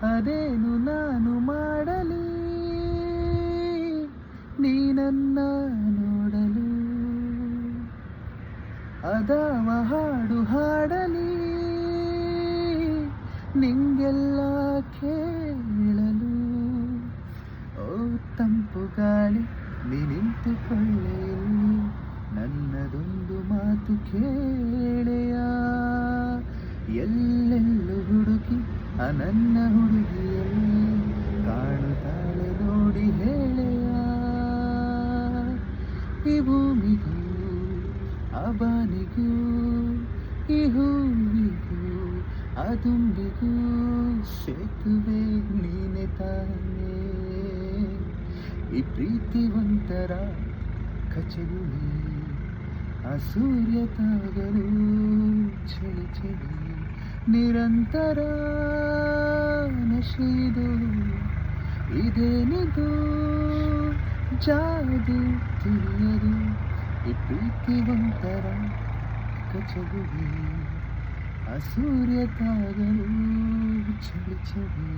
ಅದೇನು ನಾನು ಮಾಡಲಿ ನೀನನ್ನ ನೋಡಲು, ಅದಾವ ಹಾಡು ಹಾಡಲಿ ನಿಂಗೆಲ್ಲ ಕೇಳಲು. ಓ ತಂಪು ಗಾಳಿ ನೀ ನಿಂತುಕೊಳ್ಳೆ ಇಲ್ಲಿ, ನನ್ನದೊಂದು ಮಾತು ಕೇಳೆಯ. ಎಲ್ಲೆಲ್ಲೂ ಹುಡುಕಿ ನನ್ನ ಹುಡುಗಿಯಲ್ಲಿ ಕಾಣುತ್ತಾಳೆ ನೋಡಿ ಹೇಳೆಯ. ಈ ಭೂಮಿಗೂ ಆ ಬಾನಿಗೂ ಈ ಹೂವಿಗೂ ಆ ದುಂಬಿಗೂ ಸೇತುವೆ ನೀನೆ ತಾನೇ. ಈ ಪ್ರೀತಿ ಒಂಥರ ಕಚಗುಳಿ, ಆ ಸೂರ್ಯ ತಾಗಲು ಚಳಿ ಚಳಿ ನಿರಂತರ ನಶೆದು. ಇದೇನಿದು ಜಾದು ತಿಳಿಯದು, ಈ ಪ್ರೀತಿ ಒಂಥರ ಕಚಗುಳಿ, ಆ ಸೂರ್ಯ ತಾಗಲು ಚಳಿ ಚಳಿ.